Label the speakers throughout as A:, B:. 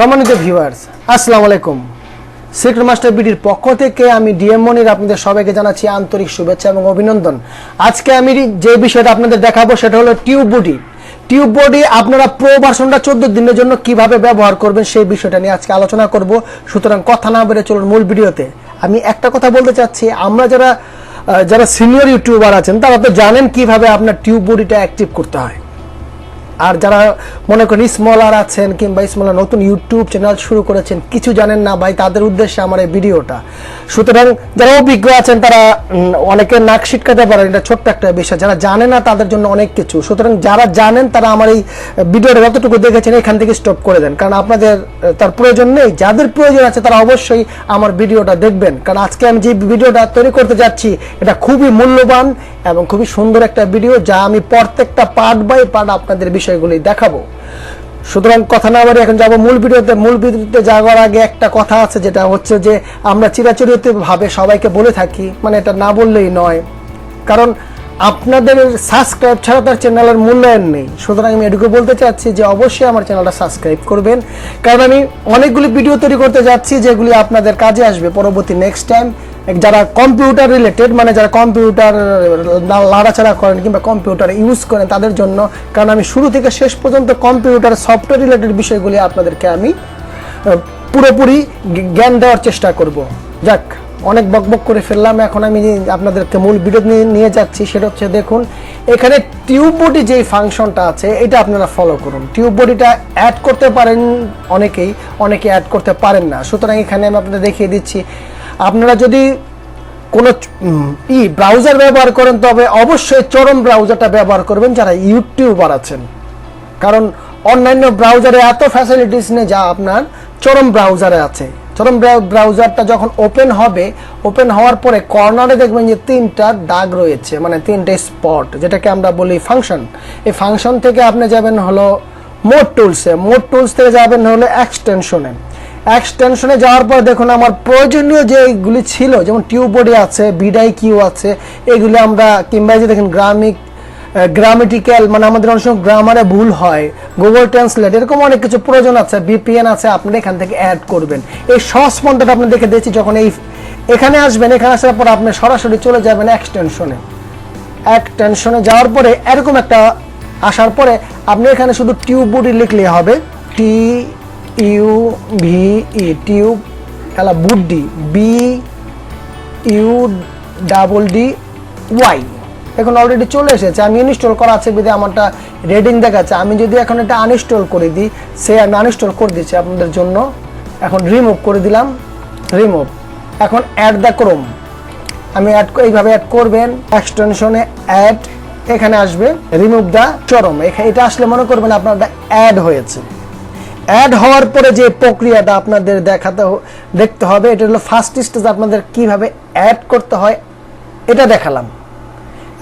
A: সম্মানিত ভিউয়ার্স, আসসালামু আলাইকুম। সিক্রেট মাস্টার বিডির পক্ষ থেকে আমি ডিএম মনির আপনাদের সবাইকে জানাচ্ছি আন্তরিক শুভেচ্ছা এবং অভিনন্দন। আজকে আমি যে বিষয়টা আপনাদের দেখাবো সেটা হলো টিউববডি। টিউববডি আপনারা প্রো ভার্সনটা 14 দিনের জন্য কিভাবে ব্যবহার করবেন সেই বিষয়টা নিয়ে আজকে আলোচনা করব। সুতরাং কথা না বেড়ে চলুন মূল ভিডিওতে। আমি একটা কথা বলতে চাচ্ছি, আমরা যারা সিনিয়র ইউটিউবার আছেন তারা তো জানেন কিভাবে আপনার টিউববডিটা অ্যাক্টিভ করতে হয়। আর যারা মনে করেন স্মলার আছেন কিংবা স্মলার নতুন ইউটিউব চ্যানেল শুরু করেছেন, কিছু জানেন না ভাই, তাদের উদ্দেশ্যে আমার এই ভিডিওটা। সুতরাং যারা অভিজ্ঞ আছেন তারা অনেকে নাক শিটকাতে পারেন, এটা ছোট্ট একটা বিষয়। যারা জানে না তাদের জন্য অনেক কিছু। সুতরাং যারা জানেন তারা আমার এই ভিডিওটা যতটুকু দেখেছেন এখান থেকে স্টপ করে দেন, কারণ আপনাদের তার প্রয়োজন নেই। যাদের প্রয়োজন আছে তারা অবশ্যই আমার ভিডিওটা দেখবেন, কারণ আজকে আমি যে ভিডিওটা তৈরি করতে যাচ্ছি এটা খুবই মূল্যবান এবং খুবই সুন্দর একটা ভিডিও, যা আমি প্রত্যেকটা পার্ট বাই পার্ট আপনাদের বিষয়গুলি দেখাবো। সুতরাং কথা না বাড়ি এখন যাবো মূল ভিডিওতে যাওয়ার আগে একটা কথা আছে, যেটা হচ্ছে যে আমরা চিরাচরিত ভাবে সবাইকে বলে থাকি, মানে এটা না বললেই নয়, কারণ আপনাদের সাবস্ক্রাইব ছাড়া তার চ্যানেলের মূল্যায়ন নেই। সুতরাং আমি এটুকু বলতে চাচ্ছি যে অবশ্যই আমার চ্যানেলটা সাবস্ক্রাইব করবেন, কারণ আমি অনেকগুলি ভিডিও তৈরি করতে যাচ্ছি যেগুলি আপনাদের কাজে আসবে পরবর্তী নেক্সট টাইম। যারা কম্পিউটার রিলেটেড, মানে যারা কম্পিউটার লাড়াচাড়া করেন কিংবা কম্পিউটার ইউজ করেন তাদের জন্য, কারণ আমি শুরু থেকে শেষ পর্যন্ত কম্পিউটার সফটওয়্যার রিলেটেড বিষয়গুলি আপনাদেরকে আমি পুরোপুরি জ্ঞান দেওয়ার চেষ্টা করব। যাক, অনেক বকবক করে ফেললাম। এখন আমি আপনাদেরকে মূল ভিডিও নিয়ে যাচ্ছি, সেটা হচ্ছে দেখুন এখানে টিউববডি যেই ফাংশনটা আছে এটা আপনারা ফলো করুন। টিউববডিটা অ্যাড করতে পারেন অনেকে অ্যাড করতে পারেন না। সুতরাং এখানে আমি আপনাদের দেখিয়ে দিচ্ছি। আপনারা যদি কোনো ব্রাউজার ব্যবহার করেন তবে অবশ্যই চরম ব্রাউজারটা ব্যবহার করবেন যারা ইউটিউবার আছেন, কারণ অন্যান্য ব্রাউজারে এত ফ্যাসিলিটিস নেই যা আপনার চরম ব্রাউজারে আছে। চরম ব্রাউজারটা যখন ওপেন হওয়ার পরে কর্নারে দেখবেন যে 3টা দাগ রয়েছে, মানে 3টে স্পট, যেটাকে আমরা বলি ফাংশন। এই ফাংশন থেকে আপনি যাবেন হলো মোড টুলস থেকে যাবেন হলো এক্সটেনশনে যাওয়ার পর দেখুন আমার প্রয়োজনীয় যেগুলি ছিল, যেমন টিউববডি আছে, বিডাইকিউ আছে, এগুলি আমরা কিংবা যে দেখেন গ্রামেটিক্যাল, মানে আমাদের অনেক সময় গ্রামারে ভুল হয়, গুগল ট্রান্সলেট, এরকম অনেক কিছু প্রয়োজন আছে, ভিপিএন আছে, আপনারা এখান থেকে অ্যাড করবেন। এই সহজ পন্থাটা আপনি দেখে দিয়েছি। যখন এখানে আসবেন, এখানে আসার পর আপনি সরাসরি চলে যাবেন এক্সটেনশনে যাওয়ার পরে এরকম একটা আসার পরে আপনি এখানে শুধু টিউববডি লিখলে হবে, টিউব বুডি, BUDDY। এখন অলরেডি চলে এসেছে, আমি ইনস্টল করা আছে বিধে আমারটা রেডিং দেখাচ্ছে। আমি যদি এখন এটা আনইনস্টল করে দিই, আমি আনইনস্টল করে দিচ্ছি আপনাদের জন্য। এখন রিমুভ করে দিলাম, এখন অ্যাড দ্য ক্রোম, আমি এইভাবে অ্যাড করবেন। এক্সটেনশনে অ্যাড, এখানে আসবে রিমুভ দ্য চরম, এটা আসলে মনে করবেন আপনারটা অ্যাড হয়েছে। অ্যাড হওয়ার পরে যে প্রক্রিয়াটা আপনাদের দেখতে হবে, এটা হলো ফার্স্ট স্টেজ, আপনাদের কিভাবে অ্যাড করতে হয় এটা দেখালাম।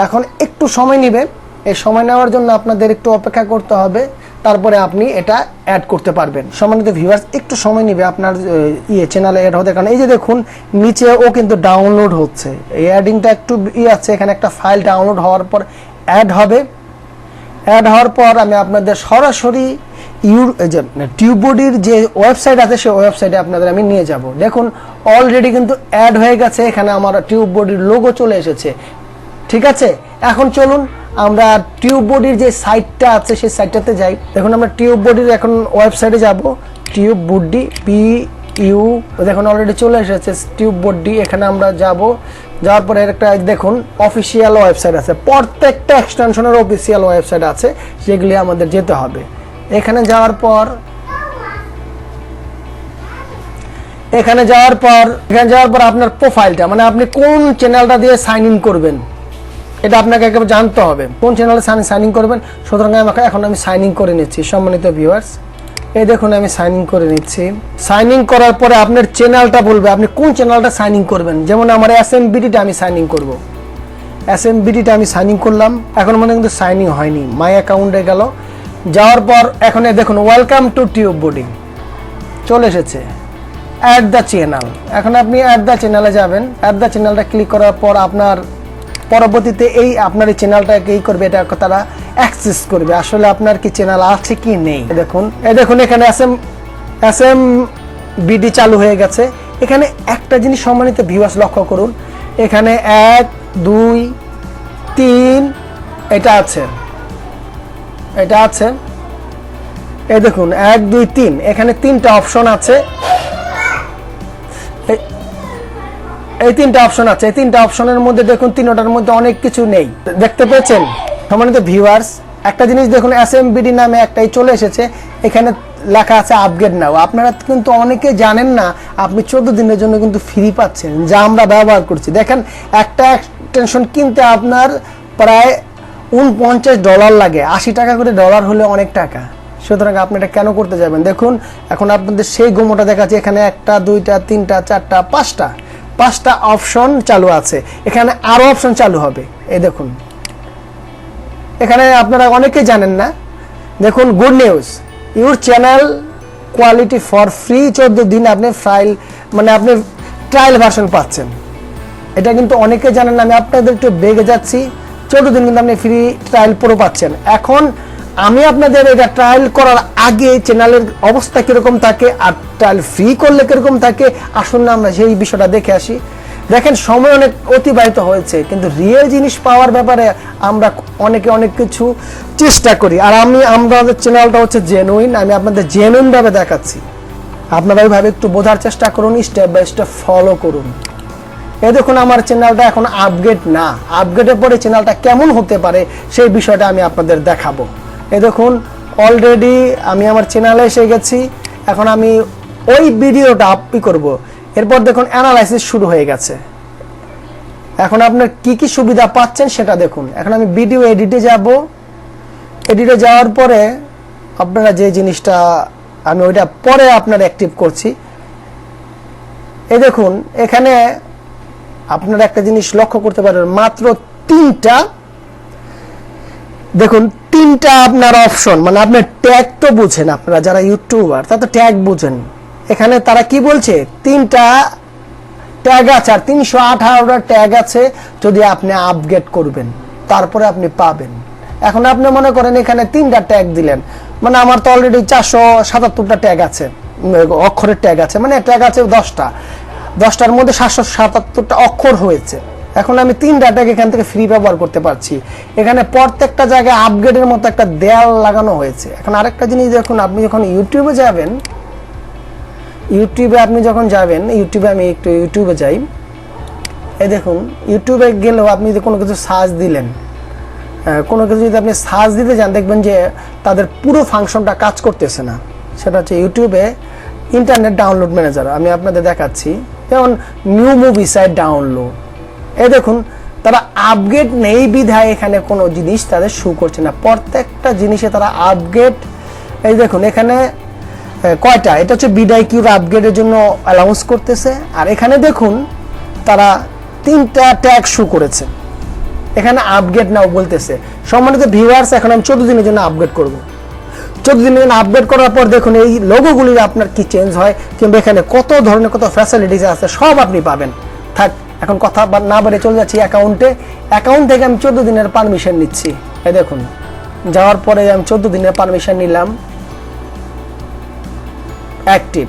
A: এখন একটু সময় নেবে, এই সময় নেওয়ার জন্য আপনাদের একটু অপেক্ষা করতে হবে, তারপরে আপনি এটা অ্যাড করতে পারবেন। সম্মানিত ভিউয়ার্স, একটু সময় নেবে আপনার চ্যানেলে অ্যাড হতে, কারণ এই যে দেখুন নিচে ও কিন্তু ডাউনলোড হচ্ছে, এই অ্যাডিংটা একটু আছে। এখানে একটা ফাইল ডাউনলোড হওয়ার পর অ্যাড হবে। অ্যাড হওয়ার পর আমি আপনাদের সরাসরি টিউববডির যে ওয়েবসাইট আছে সেই ওয়েবসাইটে আপনাদের আমি নিয়ে যাব। দেখুন অলরেডি কিন্তু অ্যাড হয়ে গেছে, এখানে আমার টিউববডির লোগো চলে এসেছে। ঠিক আছে, এখন চলুন আমরা টিউববডির যে সাইটটা আছে সেই সাইটটাতে যাই। দেখুন আমরা টিউববডির এখন ওয়েবসাইটে যাব, টিউববডি দেখুন অলরেডি চলে এসেছে টিউববডি। এখানে আমরা যাওয়ার পরে একটা দেখুন অফিসিয়াল ওয়েবসাইট আছে, প্রত্যেকটা এক্সটেনশনের অফিসিয়াল ওয়েবসাইট আছে, যেগুলি আমাদের যেতে হবে। এখানে যাওয়ার পর আপনার প্রোফাইলটা, মানে আপনি কোন চ্যানেলটা দিয়ে সাইন ইন করবেন এটা আপনাকে একেবারে জানতে হবে, কোন চ্যানেলে সাইন ইন করবেন। সুতরাং এখন আমি সাইন ইন করে নিচ্ছি। সম্মানিত ভিউয়ার্স, এই দেখুন আমি সাইন ইন করে নিচ্ছি। সাইন ইন করার পরে আপনার চ্যানেলটা বলবে আপনি কোন চ্যানেলটা সাইন ইন করবেন। যেমন আমার SMBDটা আমি সাইন ইন করবো, SMBDটা আমি সাইন ইন করলাম। এখন মানে কিন্তু সাইন ইন হয়নি, মাই অ্যাকাউন্টে গেল। যাওয়ার পর এখন দেখুন ওয়েলকাম টু টিউববডি চলে এসেছে, অ্যাড দ্য চ্যানেল। এখন আপনি অ্যাড দ্য চ্যানেলে যাবেন। অ্যাড দ্য চ্যানেলটা ক্লিক করার পর আপনার পরবর্তীতে আপনার এই চ্যানেলটাকে করবে, এটা তারা অ্যাক্সেস করবে আসলে আপনার কি চ্যানেল আছে কি নেই। দেখুন এখানে আছে SMBD চালু হয়ে গেছে। এখানে একটা জিনিস সম্মানিত ভিউয়ার্স লক্ষ্য করুন, এখানে 1 2 3 এটা আছে এই দেখুন 1 2 3 এখানে 3টা অপশন আছে। এই 3টা অপশন আছে, এই 3টা অপশনের মধ্যে দেখুন 3টার মধ্যে অনেক কিছু নেই, দেখতে পেয়েছেন সম্মানিত ভিউয়ার্স। একটা জিনিস দেখুন SMBD নামে একটাই চলে এসেছে, এখানে লেখা আছে আপগ্রেড নাও। আপনারা কিন্তু অনেকে জানেন না আপনি 14 দিনের জন্য কিন্তু ফ্রি পাচ্ছেন, যা আমরা ব্যবহার করছি। দেখেন একটা এক্সটেনশন কিনতে আপনার প্রায় $49 লাগে, 80 টাকা করে ডলার হলে অনেক টাকা। সুতরাং আপনি এটা কেন করতে যাবেন? দেখুন এখন আপনাদের সেই গোমোটা দেখাচ্ছে, এখানে 1টা 2টা 3টা 4টা 5টা অপশন চালু আছে, এখানে আরো অপশন চালু হবে। এই দেখুন এখানে আপনারা অনেকেই জানেন না, দেখুন good news, your channel quality for free 14 দিন আপনি ফাইল মানে আপনি ট্রায়াল ভার্সন পাচ্ছেন। এটা কিন্তু অনেকে জানেন না, আমি আপনাদের একটু বেগে যাচ্ছি। 14 দিন কিন্তু আপনি ফ্রি ট্রায়াল প্রো পাচ্ছেন। এখন আমি আপনাদের এটা ট্রায়াল করার আগে চ্যানেলের অবস্থা কিরকম থাকে আর ট্রায়াল ফ্রি করলে কিরকম থাকে, আসুন না আমরা সেই বিষয়টা দেখে আসি। দেখেন সময় অনেক অতিবাহিত হয়েছে, কিন্তু রিয়েল জিনিস পাওয়ার ব্যাপারে আমরা অনেকে অনেক কিছু চেষ্টা করি। আর আমাদের চ্যানেলটা হচ্ছে জেনুইন, আমি আপনাদের জেনুইন ভাবে দেখাচ্ছি। আপনারা ওইভাবে একটু বোঝার চেষ্টা করুন, স্টেপ বাই স্টেপ ফলো করুন। এই দেখুন আমার চ্যানেলটা এখন আপগ্রেড না, আপগ্রেডের পরে চ্যানেলটা কেমন হতে পারে সেই বিষয়টা আমি আপনাদের দেখাবো। এই দেখুন অলরেডি আমি আমার চ্যানেলে এসে গেছি। এখন আমি ওই ভিডিওটা আপলোড করব, এরপর দেখুন অ্যানালাইসিস শুরু হয়ে গেছে। এখন আপনার কি কি সুবিধা পাচ্ছেন সেটা দেখুন। এখন আমি ভিডিও এডিটে যাব, এডিটে যাওয়ার পরে আপনারা যে জিনিসটা আমি ওইটা পরে আপনার অ্যাক্টিভ করছি। এই দেখুন এখানে আপনারা একটা জিনিস লক্ষ্য করতে পারেন, মাত্র 3টা দেখুন 3টা আপনার অপশন, মানে আপনার ট্যাগ তো বুঝেন, আপনারা যারা ইউটিউবার তারা তো ট্যাগ বুঝেন। এখানে তারা কি বলছে, 3টা ট্যাগ আছে আর 318টা ট্যাগ আছে, যদি আপনি আপগ্রেড করবেন তারপরে আপনি পাবেন। এখন আপনি মনে করেন এখানে 3টা ট্যাগ দিলেন, মানে আমার তো অলরেডি 477টা ট্যাগ আছে, অক্ষরের ট্যাগ আছে, মানে ট্যাগ আছে 10টার মধ্যে 777টা অক্ষর হয়েছে। এখন আমি 3টা ট্যাগ এখান থেকে ফ্রি ব্যবহার করতে পারছি। এখানে প্রত্যেকটা জায়গায় আপগ্রেডের মতো একটা দেয়াল লাগানো হয়েছে। এখন আরেকটা জিনিস দেখুন, আপনি যখন ইউটিউবে যাবেন, ইউটিউবে আমি একটু ইউটিউবে যাই। এই দেখুন ইউটিউবে গেলেও আপনি যদি কোনো কিছু সার্চ দিলেন, কোনো কিছু যদি আপনি সার্চ দিতে যান, দেখবেন যে তাদের পুরো ফাংশনটা কাজ করতেছে না। সেটা হচ্ছে ইউটিউবে ইন্টারনেট ডাউনলোড ম্যানেজার, আমি আপনাদের দেখাচ্ছি। যেমন নিউ মুভি সাইট ডাউনলোড, এই দেখুন তারা আপগ্রেড নেই বিধায় এখানে কোনো জিনিস তাদের শো করছে না। প্রত্যেকটা জিনিসে তারা আপগ্রেড, এই দেখুন এখানে কয়টা, এটা হচ্ছে বিডাইকিউর আপগ্রেডের জন্য অ্যালাউন্স করতেছে। আর এখানে দেখুন তারা 3টা ট্যাগ শো করেছে, এখানে আপগ্রেড নাও বলতেছে। সম্মানিত ভিউয়ার্স, এখন আমি 14 দিনের জন্য আপগ্রেড করব। 14 দিনের জন্য আপগ্রেড করার পর দেখুন এই লোগোগুলির আপনার কি চেঞ্জ হয়, কিংবা এখানে কত ধরনের কত ফ্যাসিলিটিস আছে সব আপনি পাবেন। থাক, এখন কথা না বলে চলে যাচ্ছি অ্যাকাউন্ট থেকে আমি 14 দিনের পারমিশন নিচ্ছি। এই দেখুন যাওয়ার পরে আমি 14 দিনের পারমিশন নিলাম, অ্যাক্টিভ,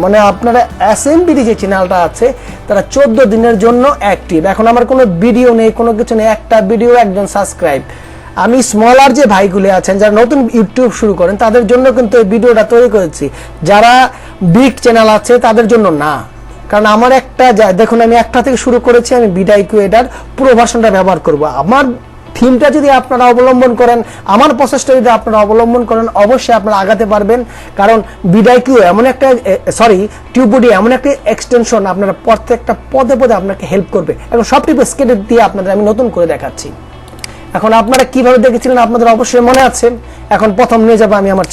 A: মানে আপনারা SMBD যে চ্যানেলটা আছে তারা 14 দিনের জন্য অ্যাক্টিভ। এখন আমার কোনো ভিডিও নেই, কোনো কিছু নেই, একটা ভিডিও একজন সাবস্ক্রাইব। আমি স্মলার যে ভাইগুলি আছেন যারা নতুন ইউটিউব শুরু করেন তাদের জন্য কিন্তু এই ভিডিওটা তৈরি করেছি, যারা বিগ চ্যানেল আছে তাদের জন্য না। কারণ আমার একটা দেখুন আমি একটা থেকে শুরু করেছি, আমি বিডাইকিউ এটার পুরো ভার্সনটা ব্যবহার করব। আমার থিমটা যদি আপনারা অবলম্বন করেন, আমার প্রসেসটা যদি আপনারা অবলম্বন করেন, অবশ্যই আপনারা আগাতে পারবেন। কারণ বিডাইকিউ এমন একটা টিউববডি এমন একটা এক্সটেনশন, আপনারা প্রত্যেকটা পদে পদে আপনাকে হেল্প করবে। এখন সব টিপ স্কেট দিয়ে আপনাদের আমি নতুন করে দেখাচ্ছি। এখন আপনারা কিভাবে দেখেছিলেন আপনাদের অবশ্যই মনে আছে। এখন প্রথম নিয়ে যাবো আমি আমার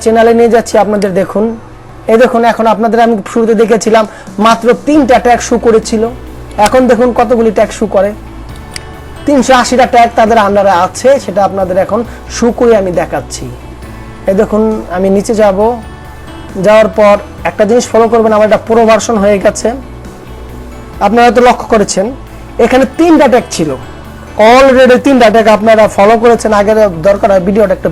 A: চ্যানেলে নিয়ে যাচ্ছি আপনাদের। দেখুন এই দেখুন, এখন আপনাদের আমি শুরুতে দেখেছিলাম মাত্র 3টা ট্যাগ শো করেছিল, এখন দেখুন কতগুলি ট্যাগ শো করে, 380টা ট্যাগ তাদের আন্ডারে আছে, সেটা আপনাদের এখন শো করে আমি দেখাচ্ছি। এই দেখুন আমি নিচে যাওয়ার পর একটা জিনিস ফলো করবেন, আমার এটা পুরো ভার্সন হয়ে গেছে। আপনারা তো লক্ষ্য করেছেন এখানে 3টা ট্যাগ ছিল, অলরেডি 3টা ট্যাগ আপনারা ফলো করেছেন। আগের দরকার হয় ভিডিওটা একটা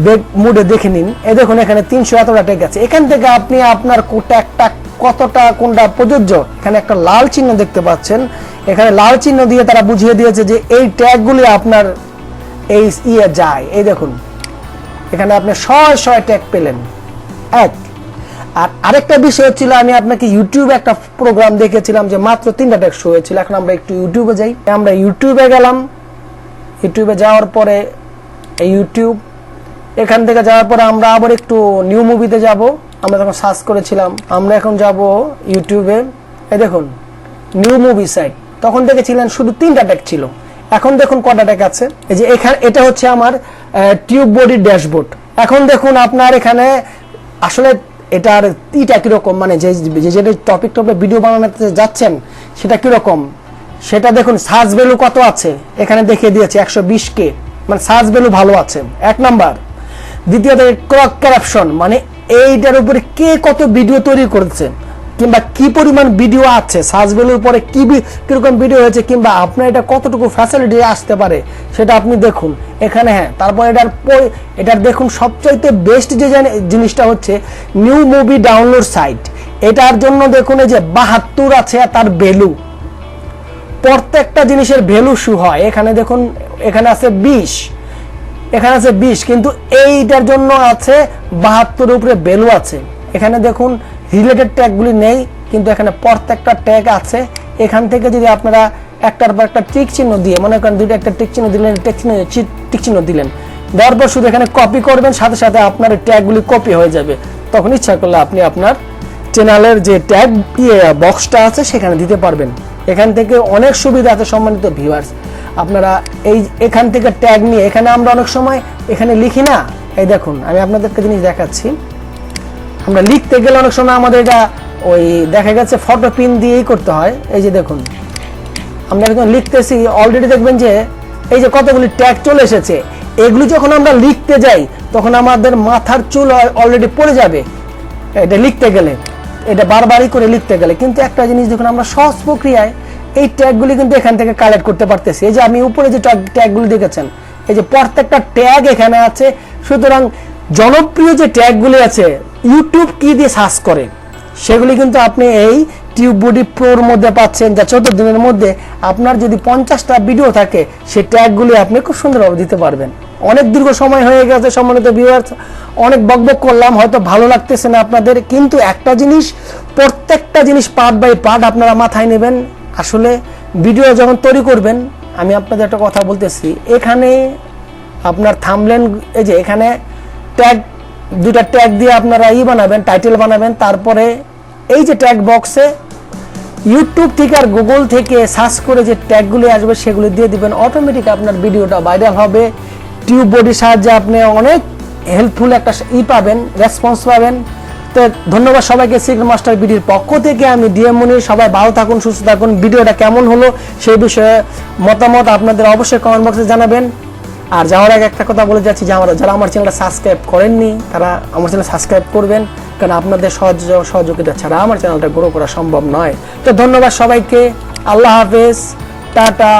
A: বেগ মুডে দেখে নিন। এই দেখুন এখানে 300 এতটা ট্যাগ আছে। এখান থেকে আপনি আপনার ট্যাগটা কতটা কোনটা প্রযোজ্য, এখানে একটা লাল চিহ্ন দেখতে পাচ্ছেন। এখানে লাল চিহ্ন দিয়ে তারা বুঝিয়ে দিয়েছে যে এই ট্যাগগুলি আপনার এই যায়। এই দেখুন এখানে আপনি 100 ট্যাগ পেলেন। এক আর আরেকটা বিষয় ছিল, আমি আপনাকে ইউটিউবে একটা প্রোগ্রাম দেখেছিলাম যে মাত্র 3টা ট্যাগ শো হয়েছিল। এখন আমরা একটু ইউটিউবে যাই। আমরা ইউটিউবে গেলাম। ইউটিউবে যাওয়ার পরে এই ইউটিউব, এখান থেকে যাওয়ার পরে আমরা আবার একটু নিউ মুভিতে যাব। আমরা যখন সার্চ করেছিলাম, আমরা এখন যাব ইউটিউবে। এই দেখুন নিউ মুভি সাইট, তখন দেখেছিলেন শুধু 3টা ট্যাগ ছিল। এখন দেখুন কটা ট্যাগ আছে। এই যে এখানে এটা হচ্ছে আমার টিউববডি ড্যাশবোর্ড। এখন দেখুন আপনার এখানে আসলে এটার ইটা কিরকম, মানে যে যেটা টপিক ভিডিও বানাতে যাচ্ছেন সেটা কিরকম সেটা দেখুন। সার্চ ভ্যালু কত আছে এখানে দেখিয়ে দিয়েছে 120K, মানে সার্চ ভ্যালু ভালো আছে, 1 নাম্বার। দ্বিতীয়ত ক্যাপশন, মানে এইটার উপরে কে কত ভিডিও তৈরি করেছে কিংবা কি পরিমাণ ভিডিও আছে, সার্চ ভ্যালুর পরে কিরকম ভিডিও হয়েছে কিংবা আপনার এটা কতটুকু ফ্যাসিলিটি আসতে পারে সেটা আপনি দেখুন এখানে। হ্যাঁ, তারপর এটার দেখুন সবচাইতে বেস্ট যে জিনিসটা হচ্ছে নিউ মুভি ডাউনলোড সাইট। এটার জন্য দেখুন এই যে 72 আছে তার ভ্যালু, প্রত্যেকটা জিনিসের ভ্যালু শু হয়। এখানে দেখুন এখানে আছে 20, এখানে আছে 20, কিন্তু এইটার জন্য আছে 72 উপরে ভ্যালু আছে। এখানে দেখুন রিলেটেড ট্যাগগুলি নেই, কিন্তু এখানে প্রত্যেকটা ট্যাগ আছে। এখান থেকে যদি আপনারা একটার পর একটা টিক চিহ্ন দিয়ে, মনে করেন দুইটা একটা টিক চিহ্ন দিলেন, টিক চিহ্ন দিলেন, দেওয়ার পর শুধু এখানে কপি করবেন, সাথে সাথে আপনার ট্যাগগুলি কপি হয়ে যাবে। তখন ইচ্ছা করলে আপনি আপনার চ্যানেলের যে ট্যাগ বক্সটা আছে সেখানে দিতে পারবেন। এখান থেকে অনেক সুবিধা আছে সম্মানিত ভিউয়ার্স। আপনারা এখান থেকে ট্যাগ নিয়ে, এখানে আমরা অনেক সময় এখানে লিখি না, এই দেখুন আমি আপনাদেরকে জিনিস দেখাচ্ছি। আমরা লিখতে গেলে অনেক সময় আমাদের এটা ওই দেখা গেছে ফটো পিন দিয়েই করতে হয়। এই যে দেখুন আমরা যখন লিখতেছি অলরেডি দেখবেন যে এই যে কতগুলি ট্যাগ চলে এসেছে। এগুলি যখন আমরা লিখতে যাই তখন আমাদের মাথার চুল অলরেডি পড়ে যাবে এটা লিখতে গেলে, এটা বারবারই করে লিখতে গেলে। কিন্তু একটা জিনিস দেখুন, আমরা সহজ প্রক্রিয়ায় এই ট্যাগগুলি কিন্তু এখান থেকে কালেক্ট করতে পারতেছি। এই যে আমি উপরে যে ট্যাগগুলি দেখেছেন, এই যে প্রত্যেকটা ট্যাগ এখানে আছে। সুতরাং জনপ্রিয় যে ট্যাগগুলি আছে ইউটিউব কি দিয়ে সার্চ করে সেগুলি কিন্তু আপনি এই টিউববডি প্রোর মধ্যে পাচ্ছেন, যা 14 দিনের মধ্যে আপনার যদি 50টা ভিডিও থাকে সেই ট্যাগগুলি আপনি খুব সুন্দরভাবে দিতে পারবেন। অনেক দীর্ঘ সময় হয়ে গেছে সম্মানিত ভিউয়ার্স, অনেক বকবক করলাম, হয়তো ভালো লাগতেছে না আপনাদের, কিন্তু একটা জিনিস, প্রত্যেকটা জিনিস পার্ট বাই পার্ট আপনারা মাথায় নেবেন। আসলে ভিডিও যখন তৈরি করবেন, আমি আপনাদের একটা কথা বলতেছি, এখানে আপনার থাম্বনেল, এই যে এখানে ট্যাগ, দুটা ট্যাগ দিয়ে আপনারা বানাবেন, টাইটেল বানাবেন। তারপরে এই যে ট্যাগ বক্সে ইউটিউব থেকে আর গুগল থেকে সার্চ করে যে ট্যাগগুলি আসবে সেগুলি দিয়ে দিবেন, অটোমেটিক আপনার ভিডিওটা ভাইরাল হবে। টিউববডির সাহায্যে আপনি অনেক হেল্পফুল একটা পাবেন, রেসপন্স পাবেন। তো ধন্যবাদ সবাইকে। সিক্রেট মাস্টার বিডির পক্ষ থেকে আমি ডিএম মনির। সবাই ভালো থাকুন, সুস্থ থাকুন। ভিডিওটা কেমন হলো সেই বিষয়ে মতামত আপনাদের অবশ্যই কমেন্ট বক্সে জানাবেন। আর যাওয়ার আগে একটা কথা বলে যাচ্ছি, যারা আমার চ্যানেলটা সাবস্ক্রাইব করেননি তারা আমার চ্যানেল সাবস্ক্রাইব করবেন, কারণ আপনাদের সহযোগিতা ছাড়া আমার চ্যানেলটা গ্রো করা সম্ভব নয়। তো ধন্যবাদ সবাইকে, আল্লাহ হাফেজ, টাটা।